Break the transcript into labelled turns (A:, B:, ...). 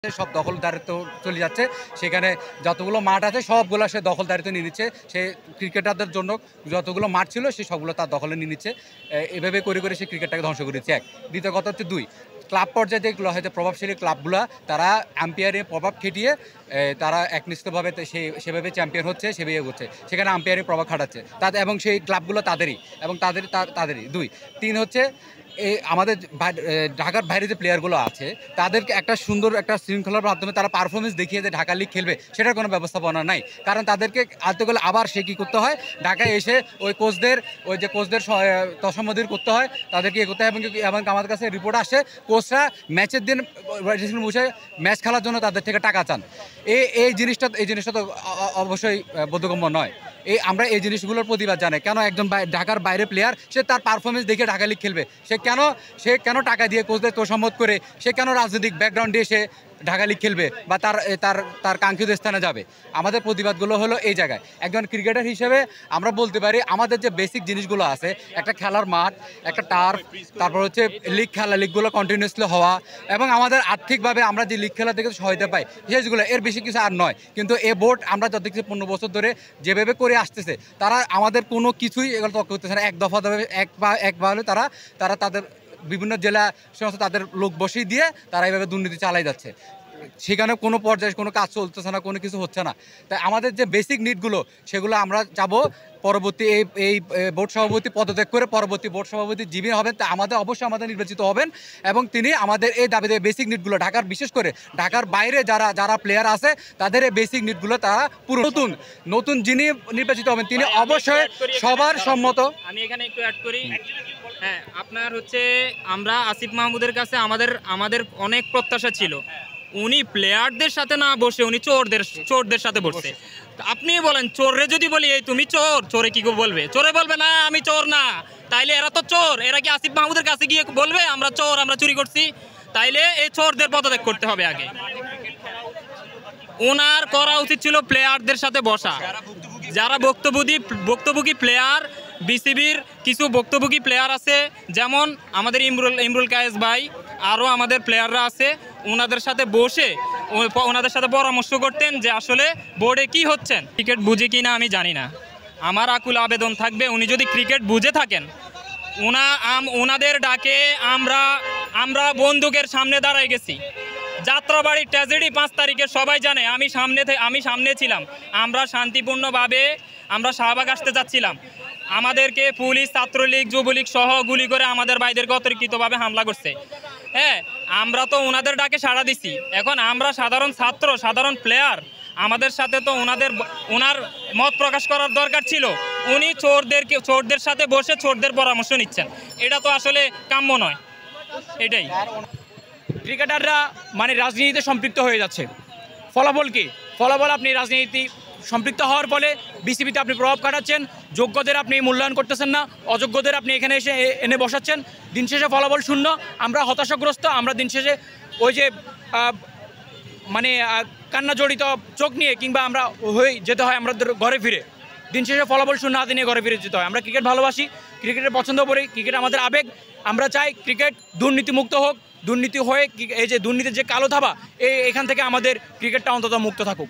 A: সব দখলদারিত্ব চলে যাচ্ছে। সেখানে যতগুলো মাঠ আছে সবগুলো সে দখলদারিত্ব নিয়ে নিচ্ছে। সে ক্রিকেটারদের জন্য যতগুলো মাঠ ছিল সে সবগুলো তার দখলে নিয়ে নিচ্ছে। এভাবে করে করে সে ক্রিকেটটাকে ধ্বংস করে দিচ্ছে। এক, দ্বিতীয় কথা হচ্ছে দুই, ক্লাব পর্যায়ে যেগুলো হয়তো প্রভাবশালী ক্লাবগুলো তারা আম্পায়ারের প্রভাব খেটিয়ে তারা একনিষ্ঠভাবে সেভাবে চ্যাম্পিয়ন হচ্ছে, সেভাবে এগোচ্ছে। সেখানে আম্পায়ারের প্রভাব খাটাচ্ছে তাদের, এবং সেই ক্লাবগুলো তাদেরই, এবং তাদেরই। দুই, তিন হচ্ছে আমাদের ঢাকার বাইরে যে প্লেয়ারগুলো আছে তাদেরকে একটা সুন্দর একটা শৃঙ্খলার মাধ্যমে তারা পারফরমেন্স দেখিয়ে যে ঢাকা লিগ খেলবে সেটার কোনো ব্যবস্থাপনা নাই। কারণ তাদেরকে আনতে গেলে আবার সে কী করতে হয়, ঢাকায় এসে ওই কোচদের তসম্মদির করতে হয়, তাদেরকে এ করতে হয়। এবং আমাদের কাছে রিপোর্ট আসে কোচরা ম্যাচের দিন বসে ম্যাচ খেলার জন্য তাদের থেকে টাকা চান। এই জিনিসটা তো অবশ্যই বোধগম্য নয়। আমরা এই জিনিসগুলোর প্রতিবাদ জানাই। কেন একজন ঢাকার বাইরে প্লেয়ার সে তার পারফরমেন্স দেখে ঢাকা লিগ খেলবে? সে কেন টাকা দিয়ে কোচদের তোষামত করে সে কেন রাজনৈতিক ব্যাকগ্রাউন্ড দিয়ে সে ঢাকা লিগ খেলবে বা তার কাঙ্ক্ষিত স্থানে যাবে? আমাদের প্রতিবাদগুলো হলো এই জায়গায়। একজন ক্রিকেটার হিসেবে আমরা বলতে পারি আমাদের যে বেসিক জিনিসগুলো আছে, একটা খেলার মাঠ, একটা টার্ফ, তারপর হচ্ছে লিগগুলো কন্টিনিউসলি হওয়া, এবং আমাদের আর্থিকভাবে আমরা যে লিগ খেলা থেকে সহায়তা পাই সেগুলো, এর বেশি কিছু আর নয়। কিন্তু এ বোর্ড আমরা যত কিছু 15 বছর ধরে যেভাবে করে আসতেছে তারা আমাদের কোনো কিছুই এগুলো তক করতেছে না। একবার হলে তারা তাদের বিভিন্ন জেলা সমস্ত তাদের লোক বসিয়ে দিয়ে তারা এইভাবে দুর্নীতি চালাই যাচ্ছে। সেখানে কোনো পর্যায়ে কোনো কাজ চলতেছে না, কোনো কিছু হচ্ছে না। তাই আমাদের যে বেসিক নিডগুলো সেগুলো আমরা চাবো পরবর্তী এই বোর্ড সভাপতি পদত্যাগ করে পরবর্তী বোর্ড সভাপতি যিনি হবেন তা অবশ্যই আমাদের নির্বাচিত হবেন, এবং তিনি আমাদের এই দাবিতে বেসিক নিডগুলো ঢাকার, বিশেষ করে ঢাকার বাইরে যারা প্লেয়ার আছে তাদের এই বেসিক নিডগুলো তারা পুরো নতুন যিনি নির্বাচিত হবেন তিনি অবশ্যই সবার সম্মত।
B: আমি এখানে একটু অ্যাড করি। হ্যাঁ, আপনার হচ্ছে আমরা আসিফ মাহমুদের কাছে আমাদের অনেক প্রত্যাশা ছিল। উনি প্লেয়ারদের সাথে না বসে উনি চোরদের সাথে বসছে। আপনি বলেন, চোররে যদি বলি এই তুমি চোর, চোরে কি বলবে? চোরে বলবে না আমি চোর না। তাইলে এরা তো চোর, এরা কি আসিফ মাহমুদের কাছে গিয়ে বলবে আমরা চোর, আমরা চুরি করছি? তাইলে এই চোরদের পদত্যাগ করতে হবে আগে। ওনার করা উচিত ছিল প্লেয়ারদের সাথে বসা। যারা ভুক্তভোগী প্লেয়ার, বিসিবির কিছু ভুক্তভোগী প্লেয়ার আছে, যেমন আমাদের ইমরুল কায়েস ভাই, আরও আমাদের প্লেয়াররা আছে, ওনাদের সাথে বসে ওনাদের সাথে পরামর্শ করতেন যে আসলে বোর্ডে কি হচ্ছেন। ক্রিকেট বুঝে কি না আমি জানি না, আমার আকুল আবেদন থাকবে উনি যদি ক্রিকেট বুঝে থাকেন, ওনাদের ডাকে আমরা বন্দুকের সামনে দাঁড়ায় গেছি। যাত্রাবাড়ির ট্র্যাজেডি 5 তারিখে সবাই জানে, আমি সামনে ছিলাম। আমরা শান্তিপূর্ণভাবে আমরা শাহবাগ আসতে যাচ্ছিলাম, আমাদেরকে পুলিশ, ছাত্রলীগ, যুবলীগ সহ গুলি করে আমাদের ভাইদেরকে অতর্কিতভাবে হামলা করছে। হ্যাঁ, আমরা তো ওনাদের ডাকে সাড়া দিছি। এখন আমরা সাধারণ ছাত্র, সাধারণ প্লেয়ার, আমাদের সাথে তো ওনার মত প্রকাশ করার দরকার ছিল। উনি চোরদের সাথে বসে চোরদের পরামর্শ নিচ্ছেন, এটা তো আসলে কাম্য নয়। এটাই
C: ক্রিকেটাররা রাজনীতিতে সম্পৃক্ত হয়ে যাচ্ছে। ফলাফল কি? ফলাফল আপনি রাজনীতি সম্পৃক্ত হওয়ার ফলে বিসিবিতে আপনি প্রভাব খাটাচ্ছেন, যোগ্যদের আপনি মূল্যায়ন করতেছেন না, অযোগ্যদের আপনি এখানে এনে বসাচ্ছেন। দিন শেষে ফলাফল শূন্য। আমরা হতাশাগ্রস্ত। আমরা দিন শেষে ওই যে কান্না জড়িত চোখ নিয়ে কিংবা আমরা যেতে হয় আমাদের ঘরে ফিরে। দিন শেষে ফলাফল শূন্য হাতে নিয়ে ঘরে ফিরে যেতে হয়। আমরা ক্রিকেট ভালোবাসি, ক্রিকেটের পছন্দ করি, ক্রিকেট আমাদের আবেগ। আমরা চাই ক্রিকেট দুর্নীতিমুক্ত হোক, দুর্নীতি হয়ে এই যে দুর্নীতির যে কালো থাবা এখান থেকে আমাদের ক্রিকেটটা অন্তত মুক্ত থাকুক।